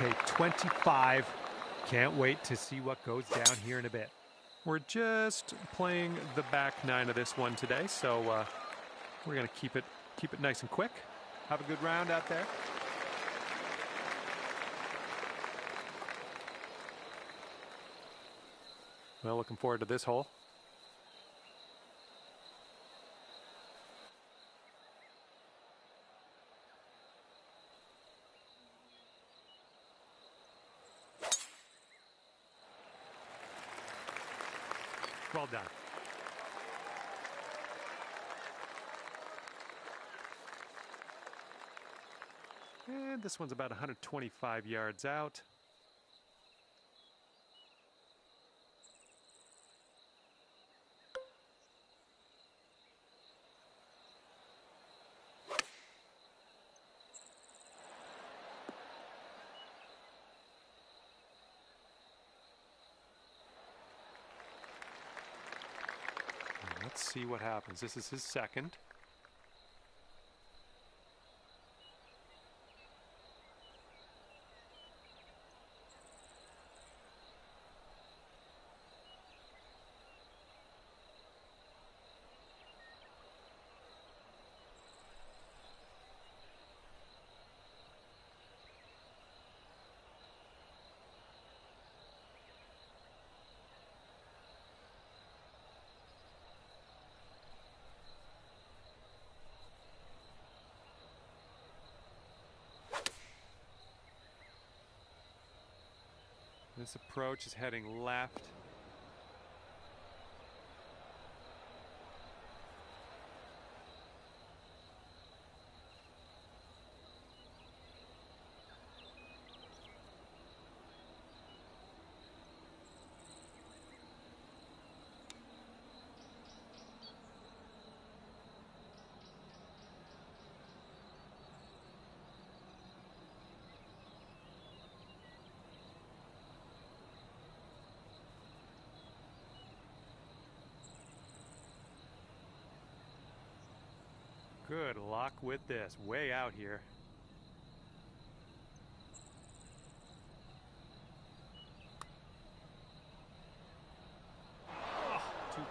Okay, 25. Can't wait to see what goes down here in a bit. We're just playing the back nine of this one today, so we're gonna keep it nice and quick. Have a good round out there. Well, looking forward to this hole. Well done. And this one's about 125 yards out. Let's see what happens. This is his second. This approach is heading left. Good luck with this, way out here. Oh, too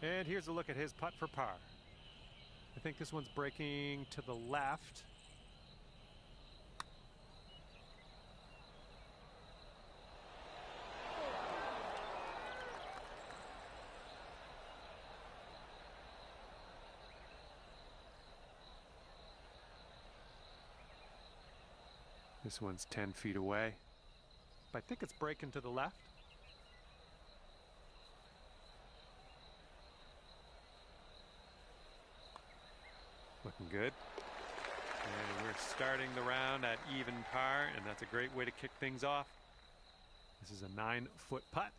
bad. And here's a look at his putt for par. I think this one's breaking to the left. This one's 10 feet away. But I think it's breaking to the left. Looking good. And we're starting the round at even par, and that's a great way to kick things off. This is a 9-foot putt.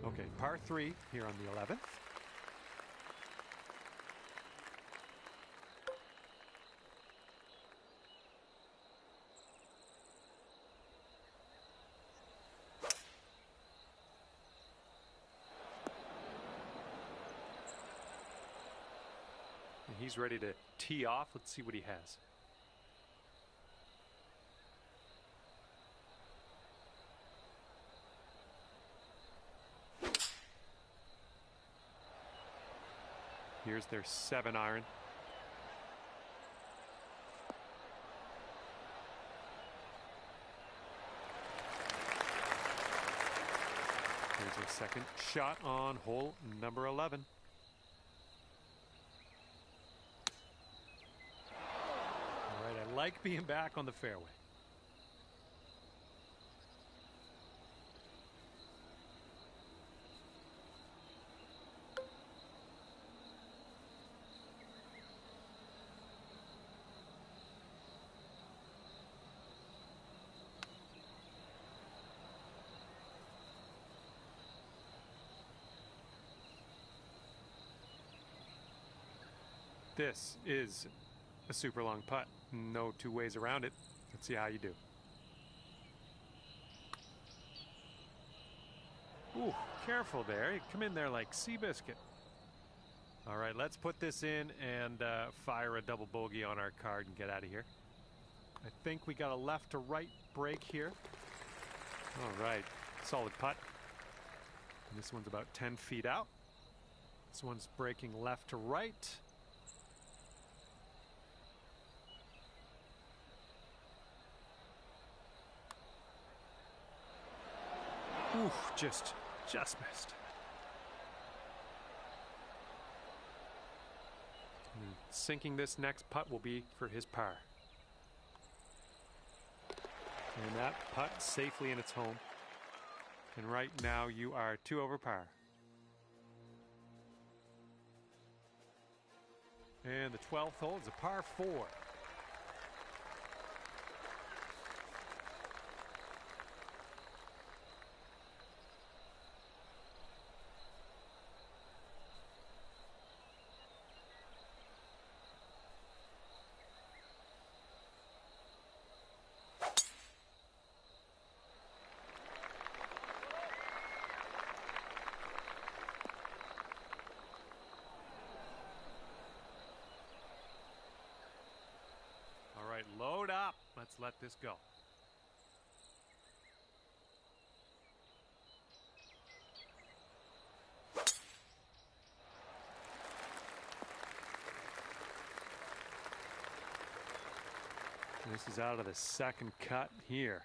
Okay, par 3 here on the 11th. And he's ready to tee off. Let's see what he has. Here's their 7-iron. Here's their second shot on hole number 11. All right, I like being back on the fairway. This is a super long putt. No two ways around it. Let's see how you do. Ooh, careful there. You come in there like Seabiscuit. All right, let's put this in and fire a double bogey on our card and get out of here. I think we got a left to right break here. All right, solid putt. And this one's about 10 feet out. This one's breaking left to right. Ooh, just missed. And sinking this next putt will be for his par. And that putt safely in its home. And right now you are 2 over par. And the 12th hole is a par 4. All right, load up. Let's let this go. This is out of the second cut here.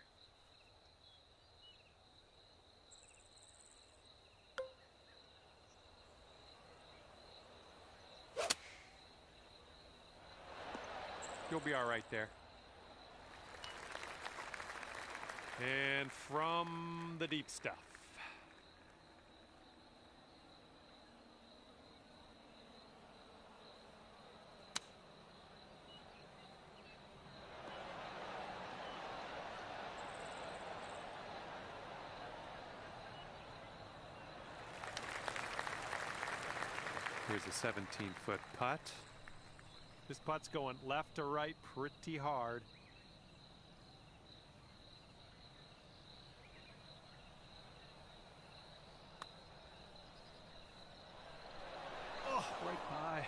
You'll be all right there. And from the deep stuff. Here's a 17-foot putt. This putt's going left to right pretty hard. Oh, right by.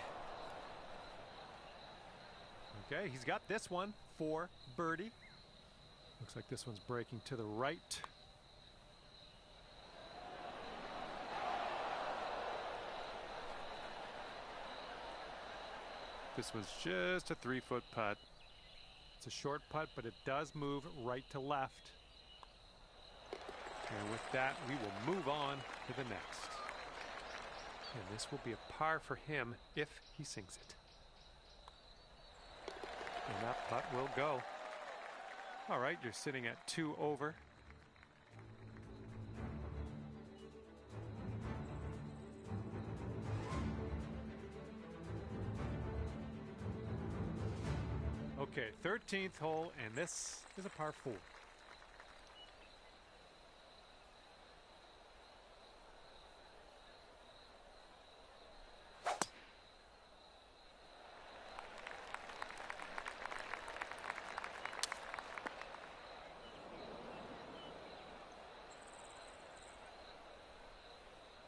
Okay, he's got this one for birdie. Looks like this one's breaking to the right. This was just a 3-foot putt. It's a short putt, but it does move right to left. And with that, we will move on to the next. And this will be a par for him if he sinks it. And that putt will go. All right, you're sitting at 2 over. Okay, 13th hole, and this is a par 4.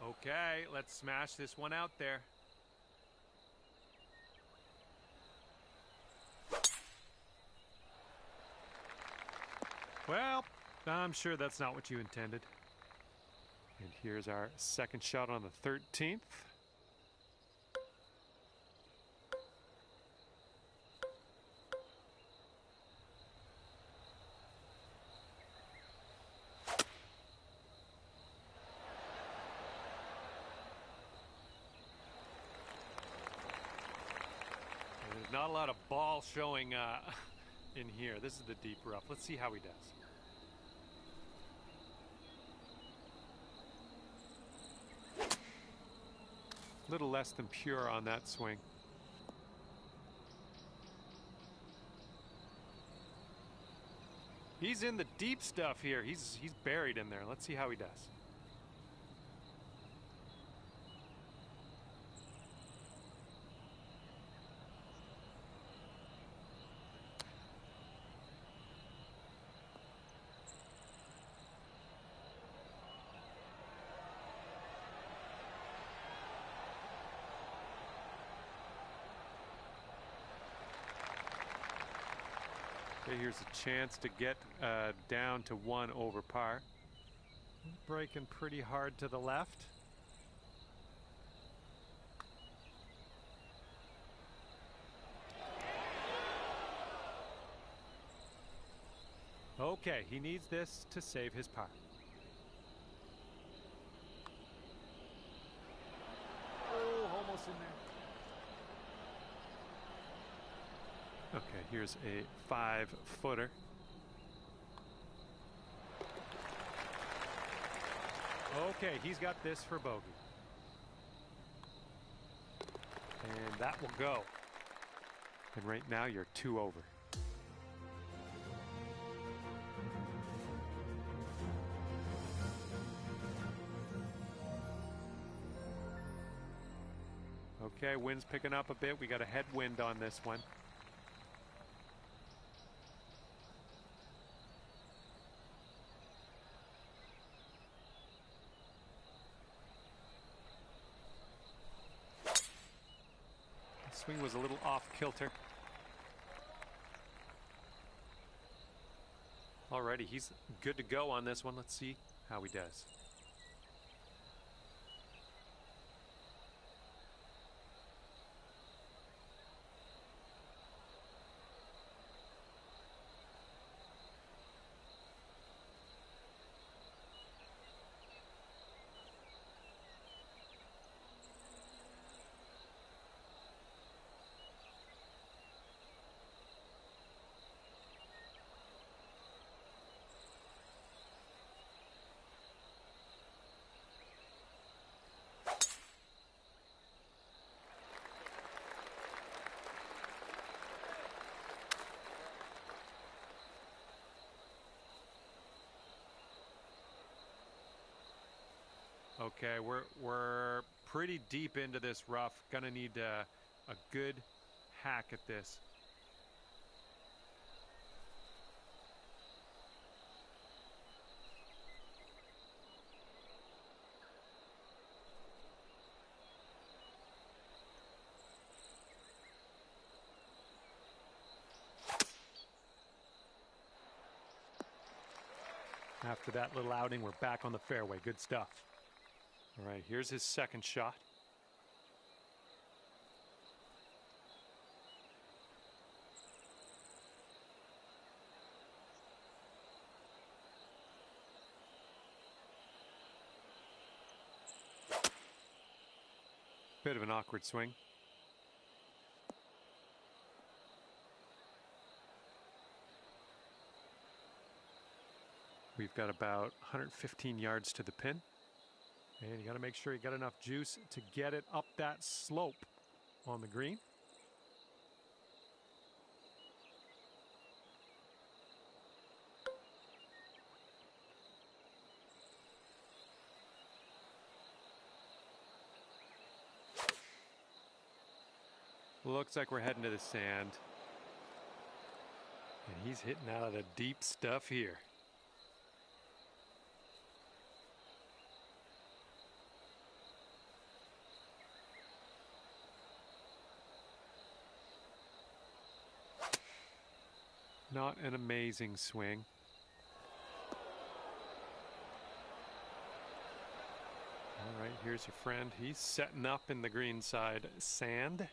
Okay, let's smash this one out there. Well, I'm sure that's not what you intended. And here's our second shot on the 13th. There's not a lot of ball showing in here. This is the deep rough. Let's see how he does. A little less than pure on that swing. He's in the deep stuff here. He's buried in there. Let's see how he does. Okay, here's a chance to get down to 1 over par. Breaking pretty hard to the left. Okay, he needs this to save his par. Oh, almost in there. Okay, here's a 5-footer. Okay, he's got this for bogey. And that will go. And right now you're 2 over. Okay, wind's picking up a bit. We got a headwind on this one. The swing was a little off kilter. Alrighty, he's good to go on this one. Let's see how he does. Okay, we're pretty deep into this rough. Gonna need a good hack at this. After that little outing, we're back on the fairway. Good stuff. All right, here's his second shot. Bit of an awkward swing. We've got about 115 yards to the pin. And you got to make sure you got enough juice to get it up that slope on the green. Looks like we're heading to the sand. And he's hitting out of the deep stuff here. Not an amazing swing. All right, here's your friend. He's setting up in the greenside sand.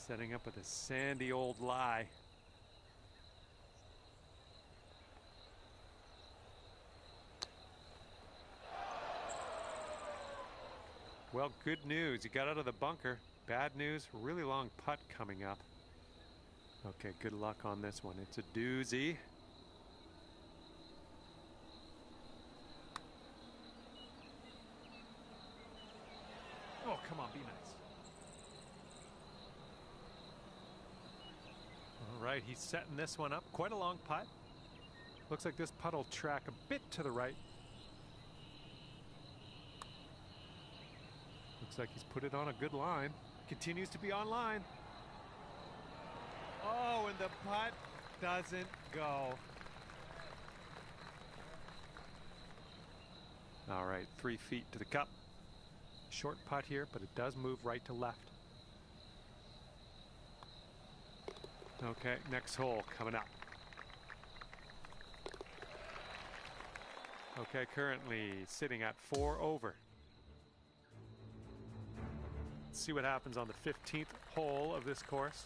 Setting up with a sandy old lie. Well, good news. You got out of the bunker. Bad news, really long putt coming up. Okay, good luck on this one. It's a doozy. Oh, come on, be nice. All right, he's setting this one up. Quite a long putt. Looks like this putt will track a bit to the right. Looks like he's put it on a good line. Continues to be on line. Oh, and the putt doesn't go. All right, 3 feet to the cup. Short putt here, but it does move right to left. Okay, next hole coming up. Okay, currently sitting at 4 over. Let's see what happens on the 15th hole of this course.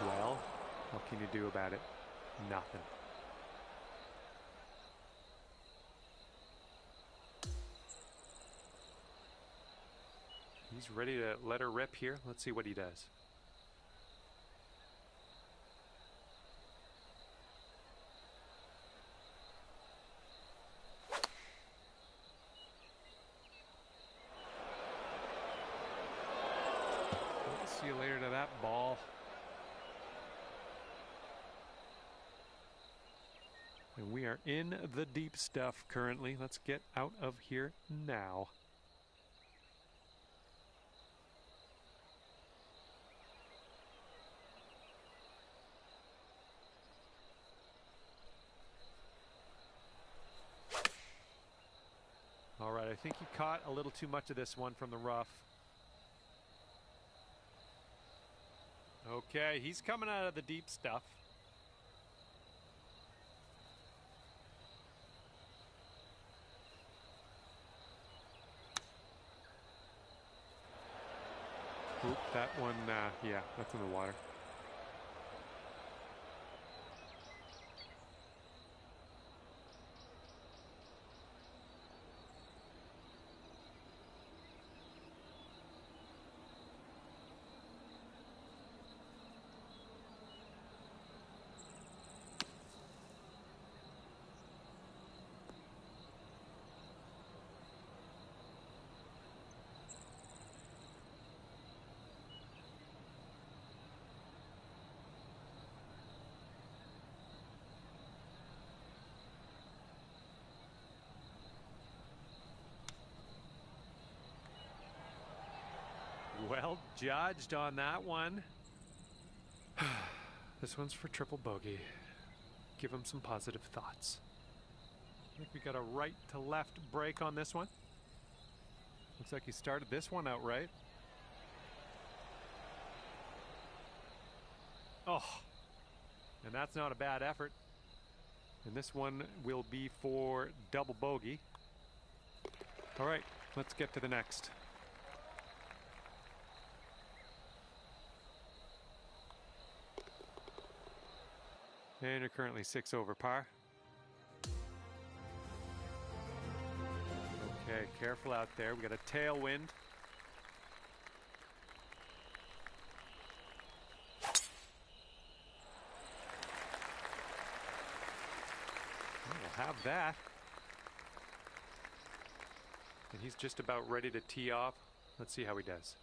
Well, what can you do about it? Nothing. He's ready to let her rip here. Let's see what he does. We'll see you later to that ball. And we are in the deep stuff currently. Let's get out of here now. All right, I think he caught a little too much of this one from the rough. Okay, he's coming out of the deep stuff. Oop, that one, yeah, that's in the water. Well judged on that one. This one's for triple bogey. Give him some positive thoughts. I think we got a right to left break on this one. Looks like he started this one out right. Oh, and that's not a bad effort. And this one will be for double bogey. All right, let's get to the next. And you're currently 6 over par. Okay, careful out there. We got a tailwind. We'll have that. And he's just about ready to tee off. Let's see how he does.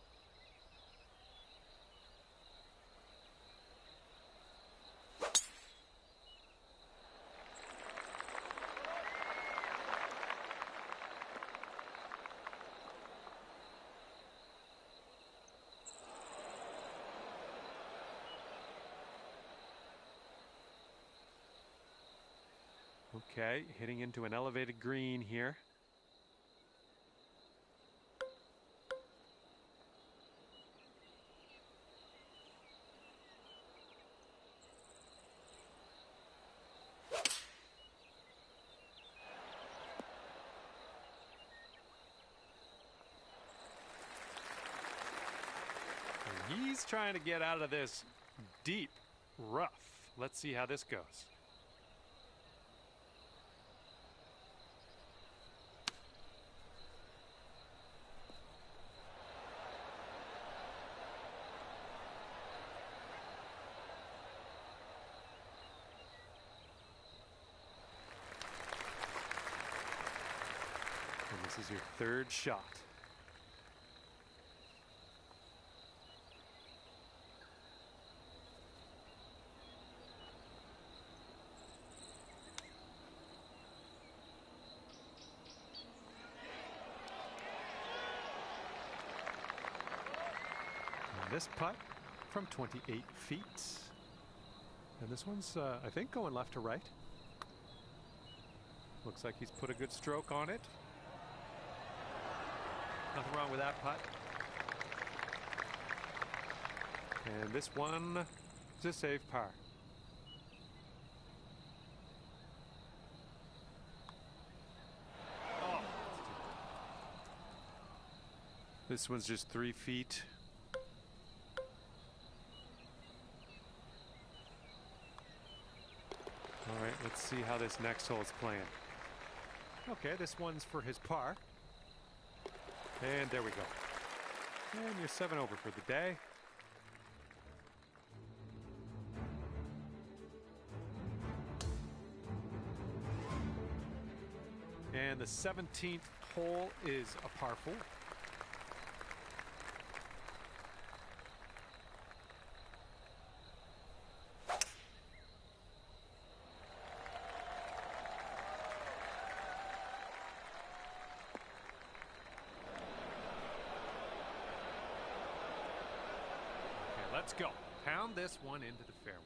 Okay, hitting into an elevated green here. And he's trying to get out of this deep rough. Let's see how this goes. And this is your third shot. this putt from 28 feet. And this one's, I think, going left to right. Looks like he's put a good stroke on it. Nothing wrong with that putt. And this one is a safe par. Oh. This one's just 3 feet. All right, let's see how this next hole is playing. Okay, this one's for his par. And there we go. And you're 7 over for the day. And the 17th hole is a par 4. Let's go. Pound this one into the fairway.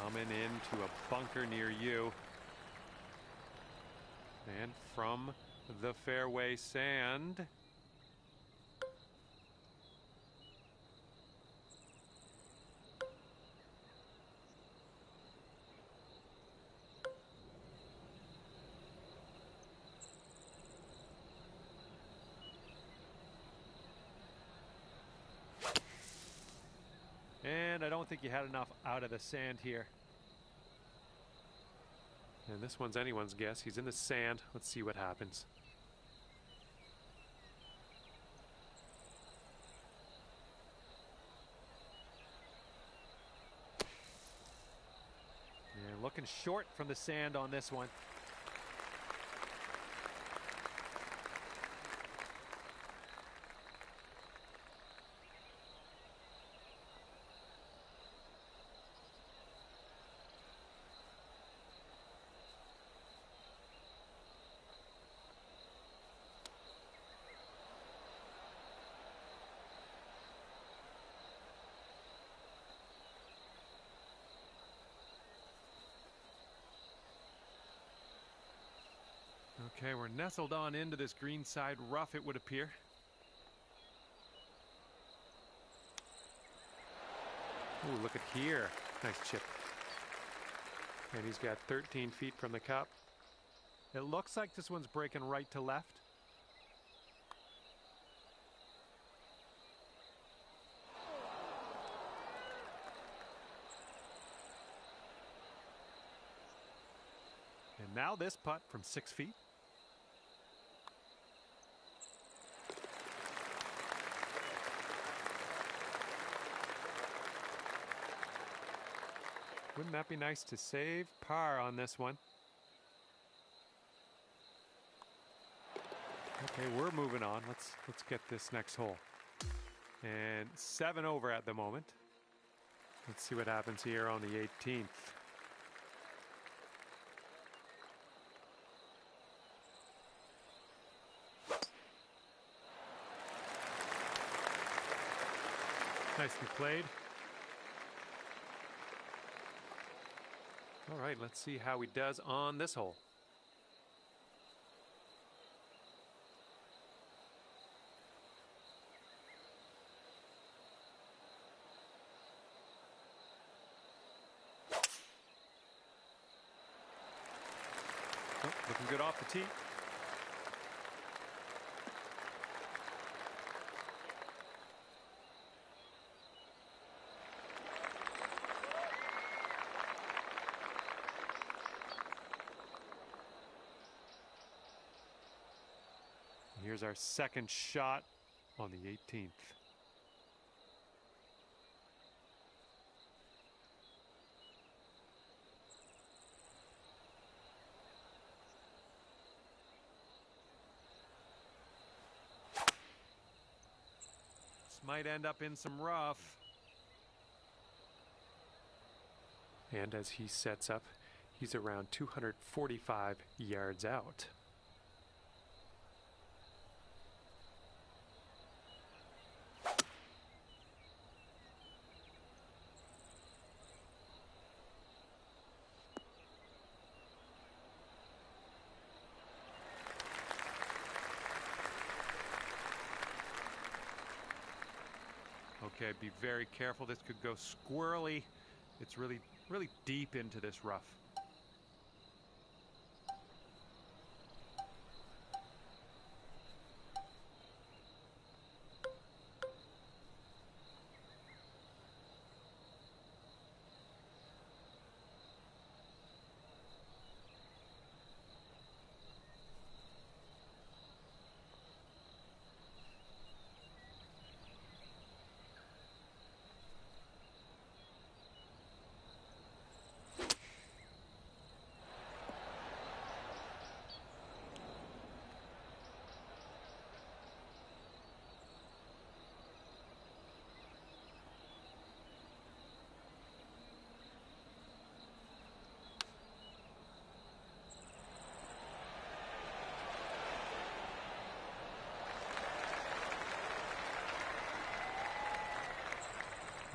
Coming into a bunker near you. And from the fairway sand. And I don't think you had enough out of the sand here. And this one's anyone's guess. He's in the sand. Let's see what happens. And looking short from the sand on this one. Okay, we're nestled on into this greenside rough, it would appear. Ooh, look at here. Nice chip. And he's got 13 feet from the cup. It looks like this one's breaking right to left. And now this putt from 6 feet. Wouldn't that be nice to save par on this one? Okay, we're moving on. Let's get this next hole. And 7 over at the moment. Let's see what happens here on the 18th. Nicely played. All right, let's see how he does on this hole. Oh, looking good off the tee. Here's our second shot on the 18th. This might end up in some rough. And as he sets up, He's around 245 yards out. Okay, be very careful. This could go squirrely. It's really deep into this rough.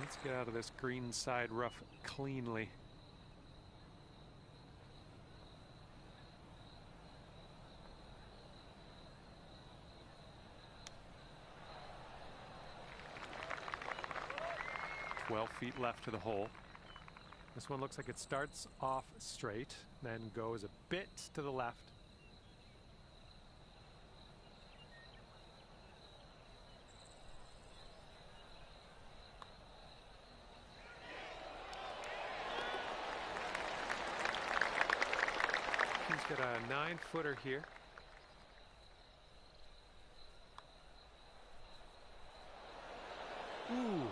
Let's get out of this green side rough cleanly. Feet left to the hole. This one looks like it starts off straight, then goes a bit to the left. He's got a 9-footer here. Ooh.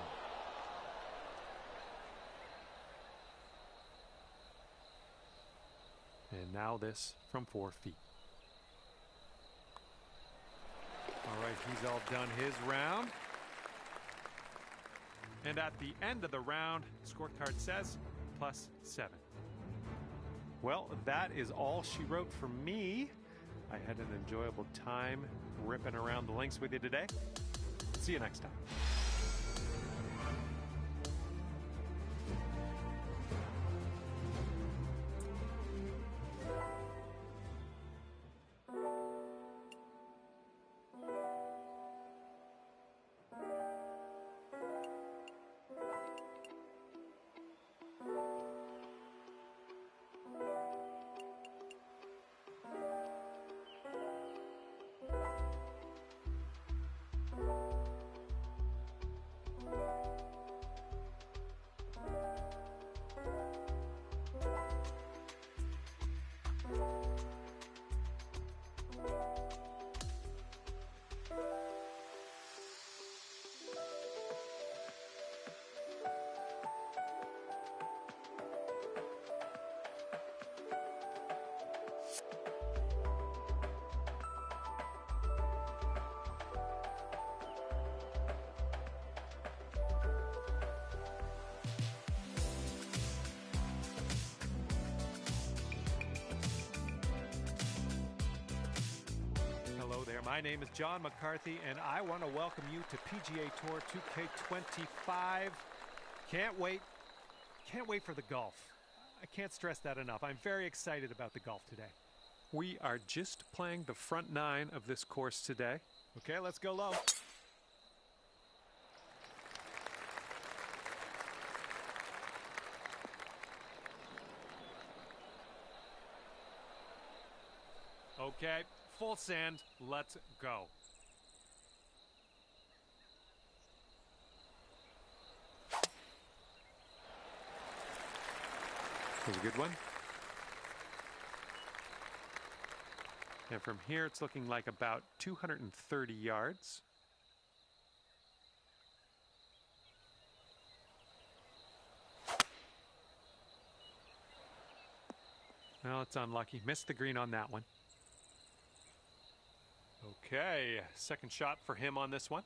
And now this from 4 feet. All right, he's all done his round. And at the end of the round, scorecard says +7. Well, that is all she wrote for me. I had an enjoyable time ripping around the links with you today. See you next time. My name is John McCarthy, and I want to welcome you to PGA Tour 2K25. Can't wait for the golf. I can't stress that enough. I'm very excited about the golf today. We are just playing the front 9 of this course today. Okay, let's go low. Okay, full sand, let's go. That was a good one. And from here, it's looking like about 230 yards. Well, it's unlucky. Missed the green on that one. Okay, second shot for him on this one.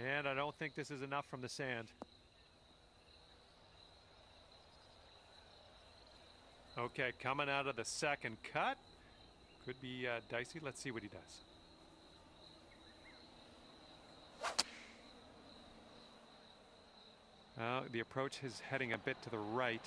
And I don't think this is enough from the sand. Okay, coming out of the second cut. Could be dicey. Let's see what he does. The approach is heading a bit to the right.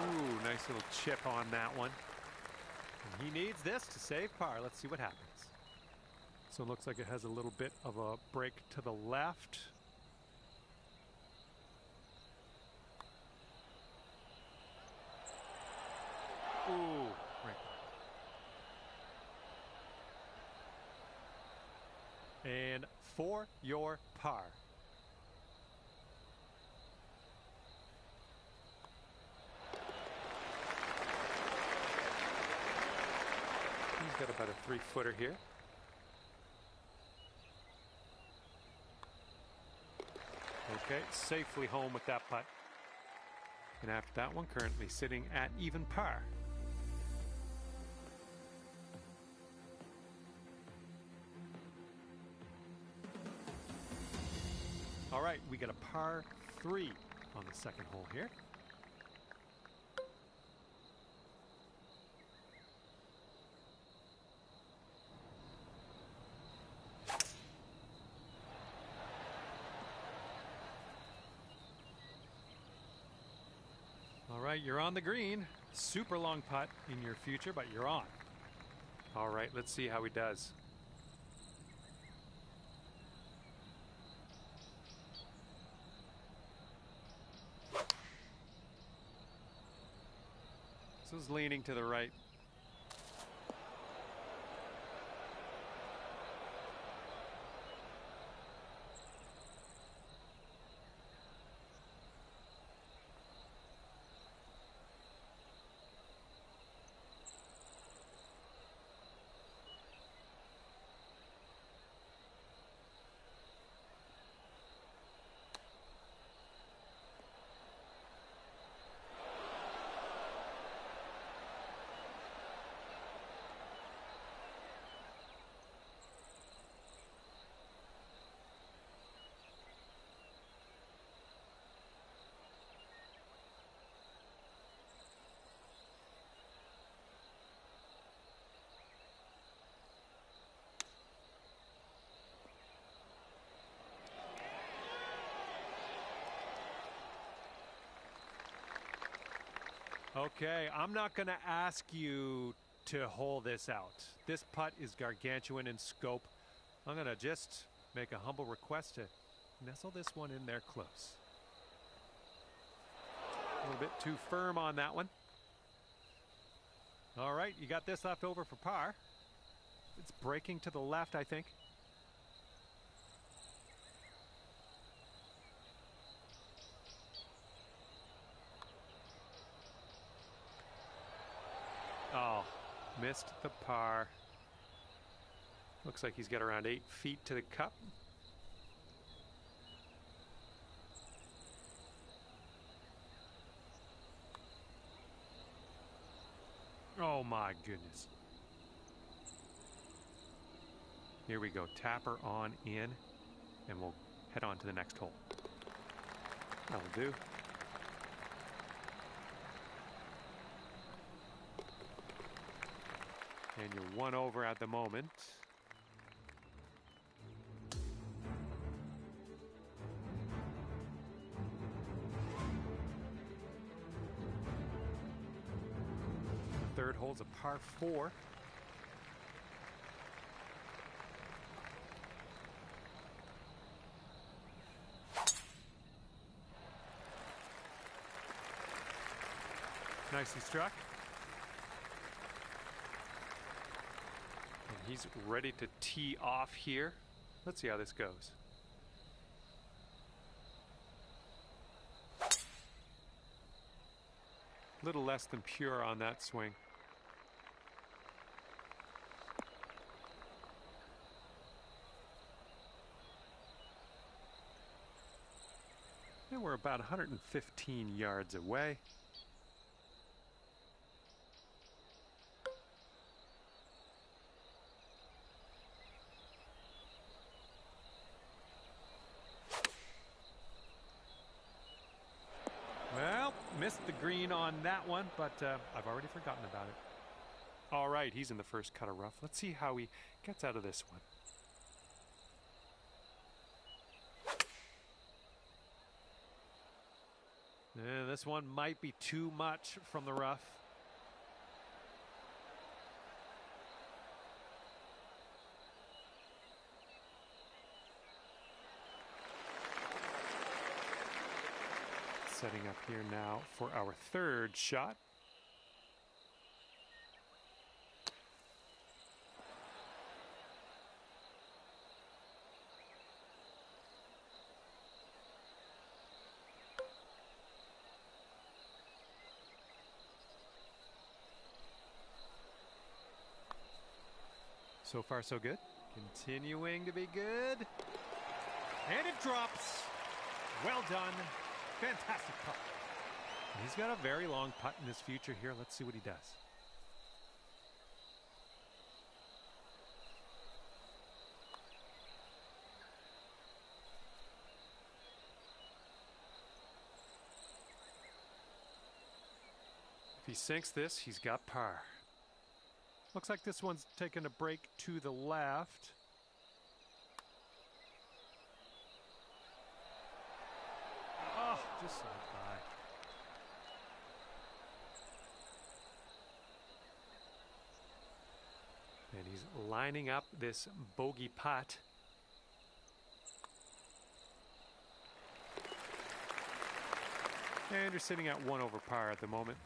Ooh, nice little chip on that one. And he needs this to save par. Let's see what happens. So it looks like it has a little bit of a break to the left. Ooh, right. And for your par. He's got about a 3-footer here. Okay, safely home with that putt. And after that one, currently sitting at even par. All right, we got a par 3 on the second hole here. All right, you're on the green. Super long putt in your future, but you're on. All right, let's see how he does. This is leaning to the right. Okay, I'm not going to ask you to hole this out. This putt is gargantuan in scope. I'm going to just make a humble request to nestle this one in there close. A little bit too firm on that one. All right, you got this left over for par. It's breaking to the left, I think. Oh, missed the par. Looks like he's got around 8 feet to the cup. Oh my goodness. Here we go, tapper on in, and we'll head on to the next hole. That'll do. And you're 1 over at the moment. The third hole's a par 4. Nicely struck. And he's ready to tee off here. Let's see how this goes. Little less than pure on that swing. We're about 115 yards away. Well, missed the green on that one, but I've already forgotten about it. All right, he's in the first cut of rough. Let's see how he gets out of this one. This one might be too much from the rough. Setting up here now for our third shot. So far, so good. Continuing to be good. And it drops. Well done. Fantastic putt. He's got a very long putt in his future here. Let's see what he does. If he sinks this, he's got par. Looks like this one's taking a break to the left. Oh, just slid by. And he's lining up this bogey putt. And you're sitting at 1 over par at the moment.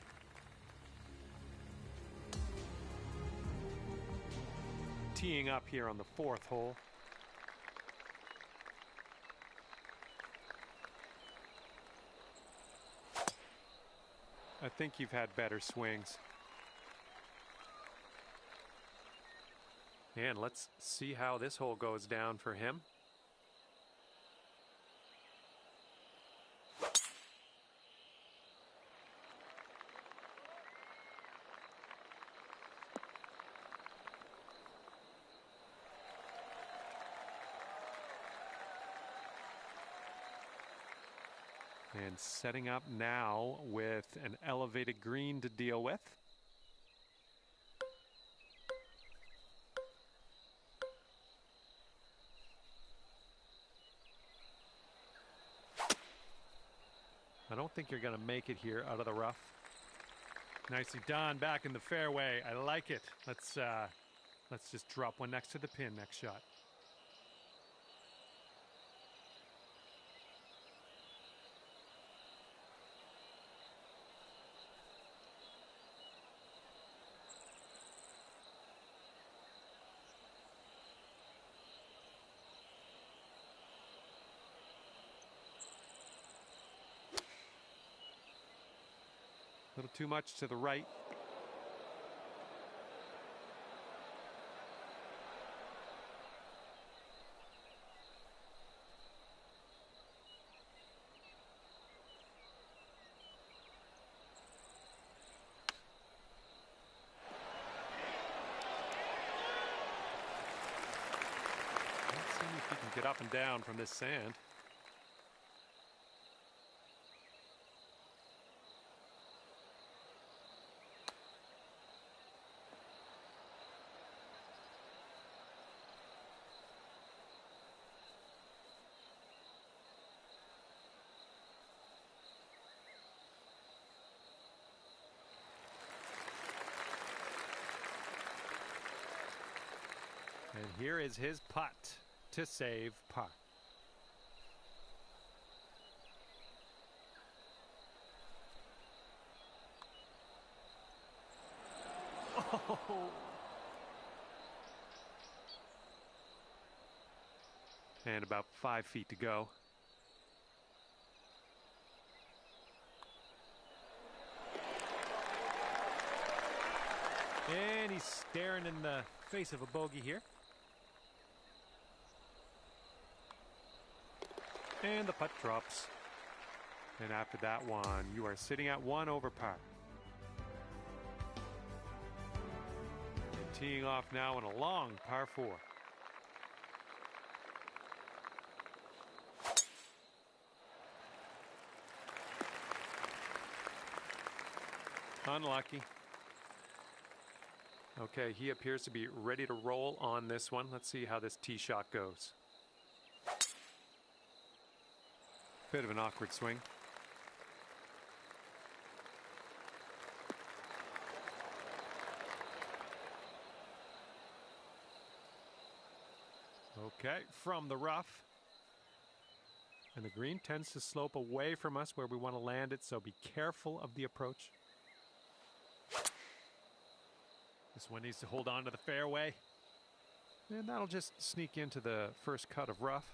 Teeing up here on the 4th hole. I think you've had better swings. And let's see how this hole goes down for him. And setting up now with an elevated green to deal with. I don't think you're going to make it here out of the rough. Nicely done, back in the fairway. I like it. Let's just drop one next to the pin next shot. A little too much to the right. Let's see if he can get up and down from this sand. And here is his putt to save par. Oh. And about 5 feet to go. And he's staring in the face of a bogey here. And the putt drops. And after that one, you are sitting at 1 over par. And teeing off now on a long par 4. Unlucky. Okay, he appears to be ready to roll on this one. Let's see how this tee shot goes. Bit of an awkward swing. Okay, from the rough. And the green tends to slope away from us where we want to land it, so be careful of the approach. This one needs to hold on to the fairway. And that'll just sneak into the first cut of rough.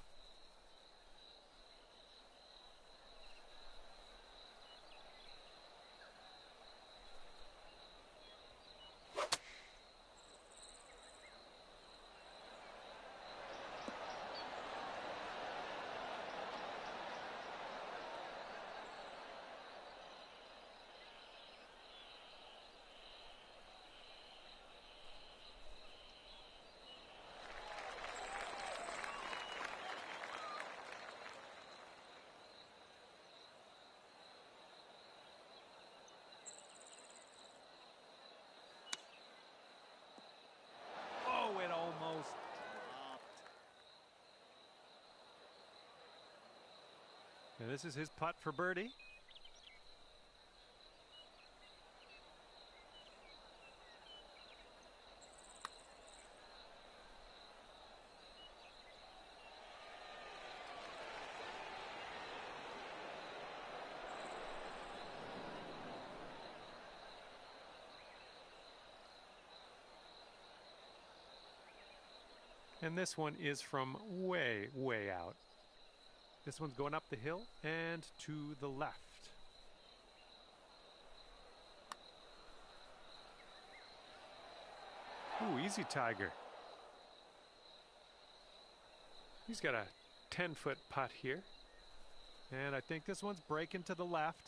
And this is his putt for birdie. And this one is from way, way out. This one's going up the hill and to the left. Ooh, easy Tiger. He's got a 10-foot putt here. And I think this one's breaking to the left.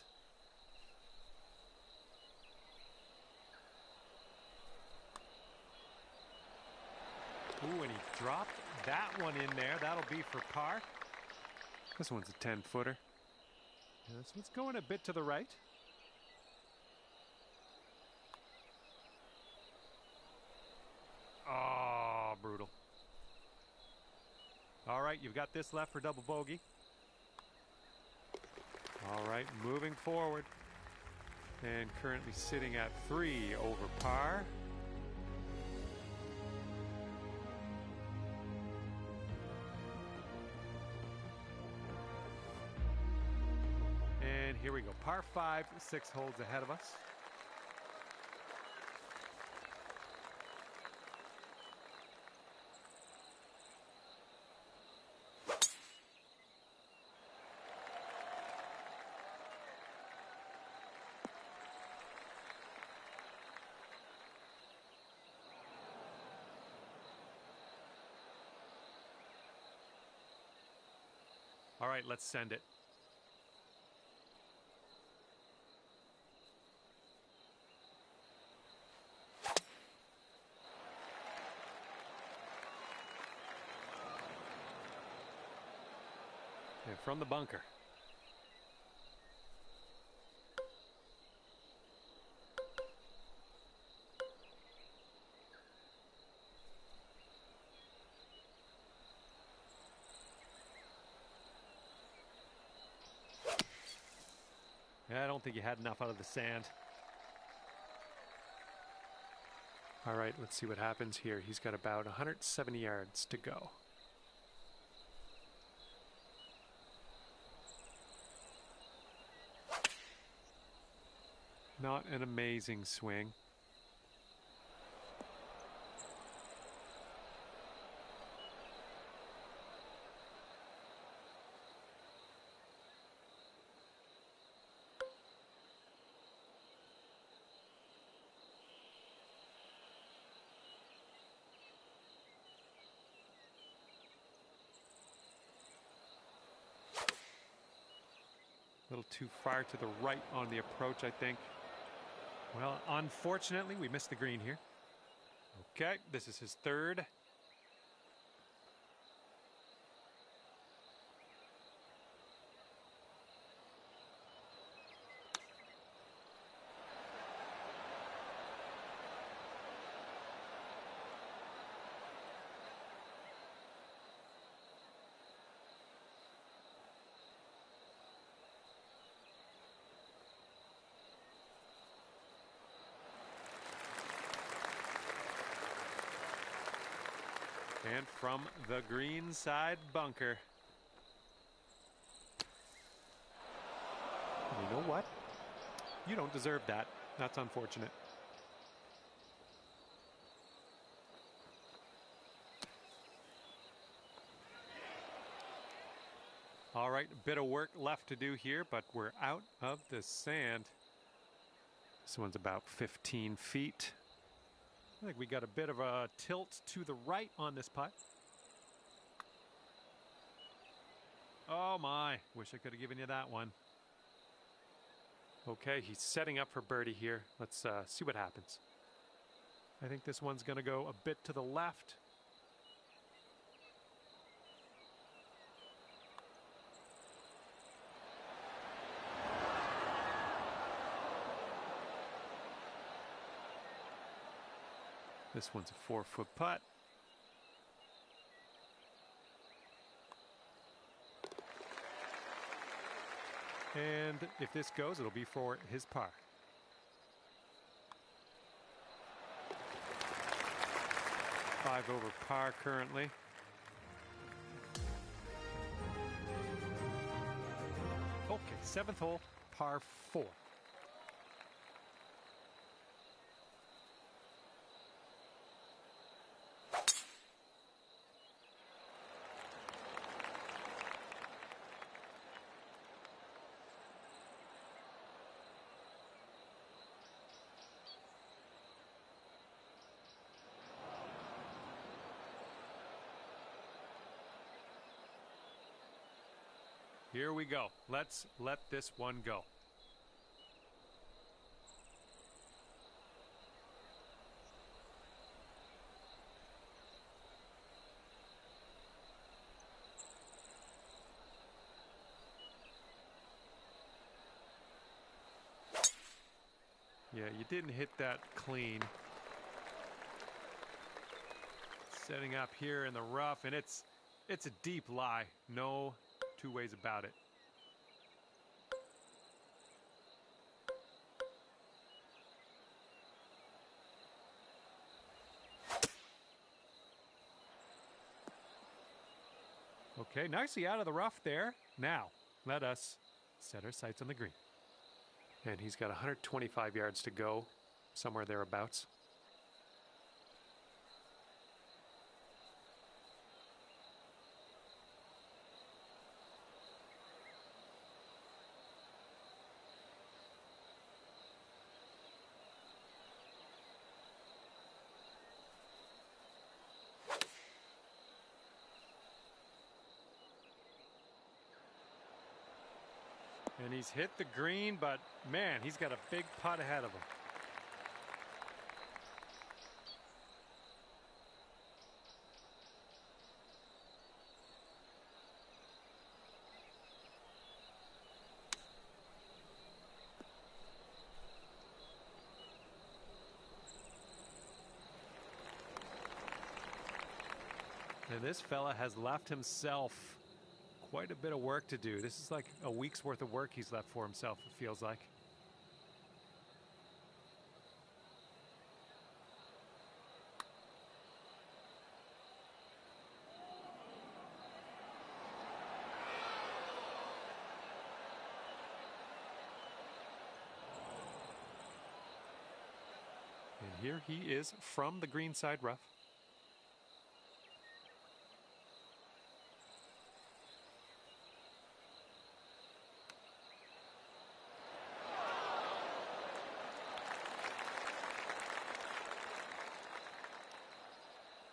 Ooh, and he dropped that one in there. That'll be for par. This one's a 10-footer. This one's going a bit to the right. Oh, brutal. All right, you've got this left for double bogey. All right, moving forward. And currently sitting at 3 over par. And here we go. Par 5, 6 holes ahead of us. All right, let's send it. And from the bunker. I don't think he had enough out of the sand. All right, let's see what happens here. He's got about 170 yards to go. Not an amazing swing. A little too far to the right on the approach, I think. Well, unfortunately, we missed the green here. Okay, this is his third. And from the green side bunker. You know what? You don't deserve that. That's unfortunate. All right, a bit of work left to do here, but we're out of the sand. This one's about 15 feet. I think we got a bit of a tilt to the right on this putt. Oh my, wish I could have given you that one. Okay, he's setting up for birdie here. Let's see what happens. I think this one's going to go a bit to the left. This one's a 4-foot putt. And if this goes, it'll be for his par. Five over par currently. Okay, seventh hole, par 4. Here we go. Let's let this one go. Yeah, you didn't hit that clean. Setting up here in the rough, and it's a deep lie. No two ways about it. Okay, nicely out of the rough there. Now, let us set our sights on the green. And he's got 125 yards to go, somewhere thereabouts. And he's hit the green, but man, he's got a big putt ahead of him. And this fella has left himself quite a bit of work to do. This is like a week's worth of work he's left for himself, it feels like. And here he is from the greenside rough.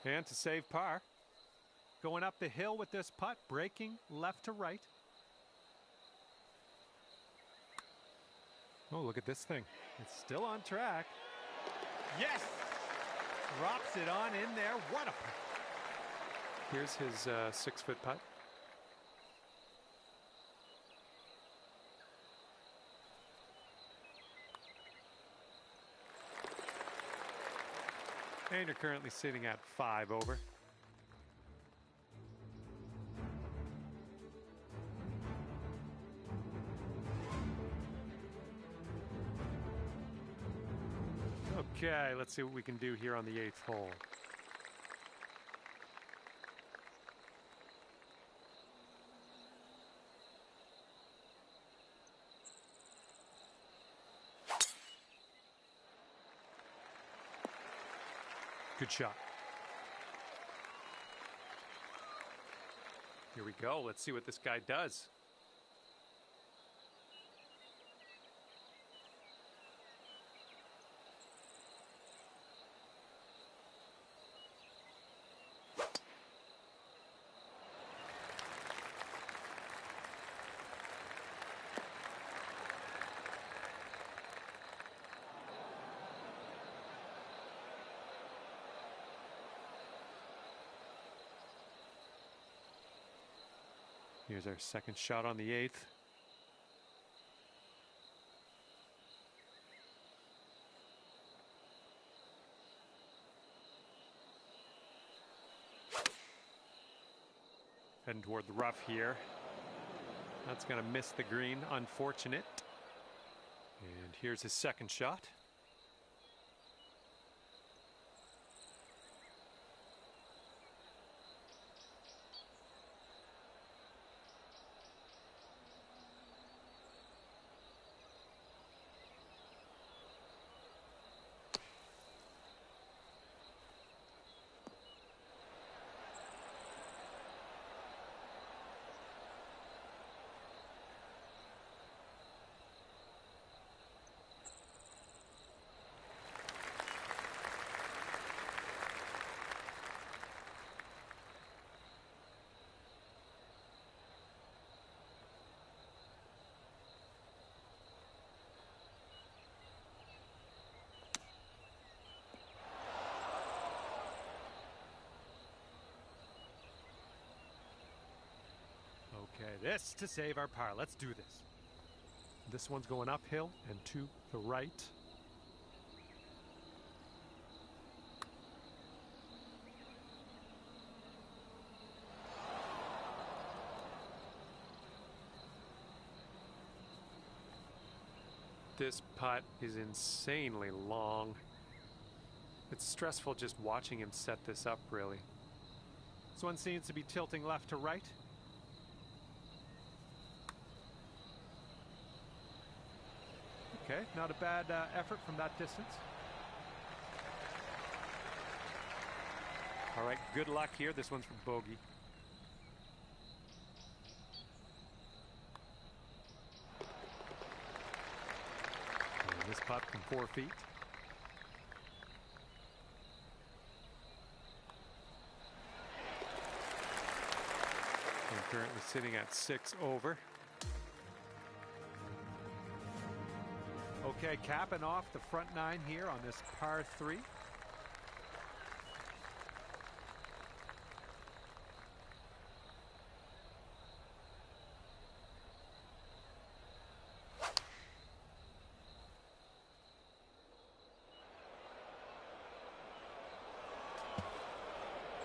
And to save par, going up the hill with this putt, breaking left to right. Oh, look at this thing. It's still on track. Yes! Drops it on in there. What a putt. Here's his 6-foot putt. And you're currently sitting at 5 over. Okay, let's see what we can do here on the 8th hole. Good shot. Here we go. Let's see what this guy does. Here's our second shot on the 8th. Heading toward the rough here. That's going to miss the green. Unfortunate. And here's his second shot. Okay, this to save our par. Let's do this. This one's going uphill and to the right. This putt is insanely long. It's stressful just watching him set this up, really. This one seems to be tilting left to right. Okay, not a bad effort from that distance. All right, good luck here. This one's for bogey. And this putt from 4 feet. I'm currently sitting at 6 over. Okay, capping off the front 9 here on this par 3.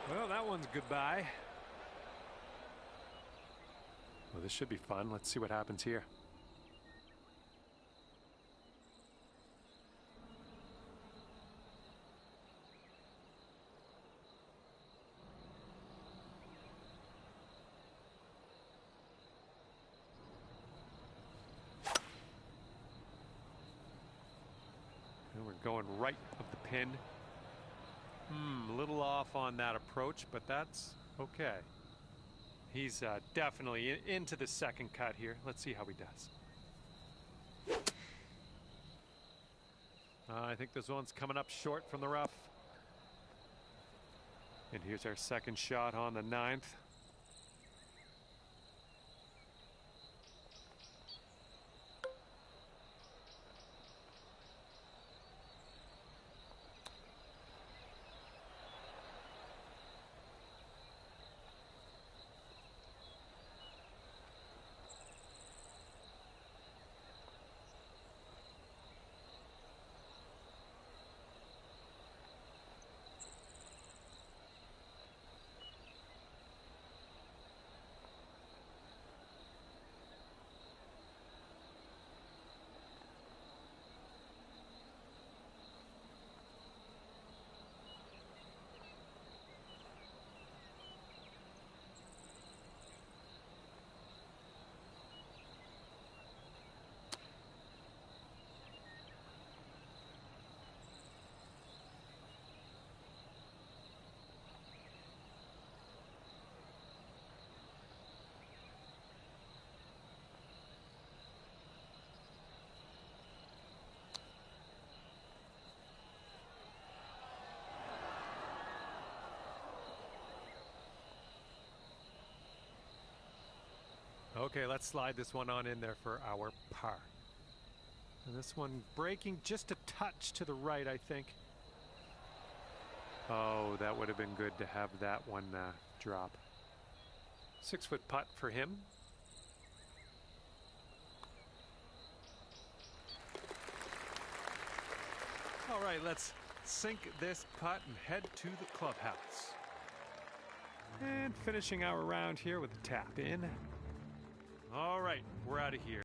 Well, that one's goodbye. Well, this should be fun. Let's see what happens here. And we're going right of the pin. A little off on that approach, but that's okay. He's definitely into the second cut here. Let's see how he does. I think this one's coming up short from the rough. And here's our second shot on the 9th. Okay, let's slide this one on in there for our par. And this one breaking just a touch to the right, I think. Oh, that would have been good to have that one drop. 6-foot putt for him. All right, let's sink this putt and head to the clubhouse. And finishing our round here with a tap in. All right, we're out of here.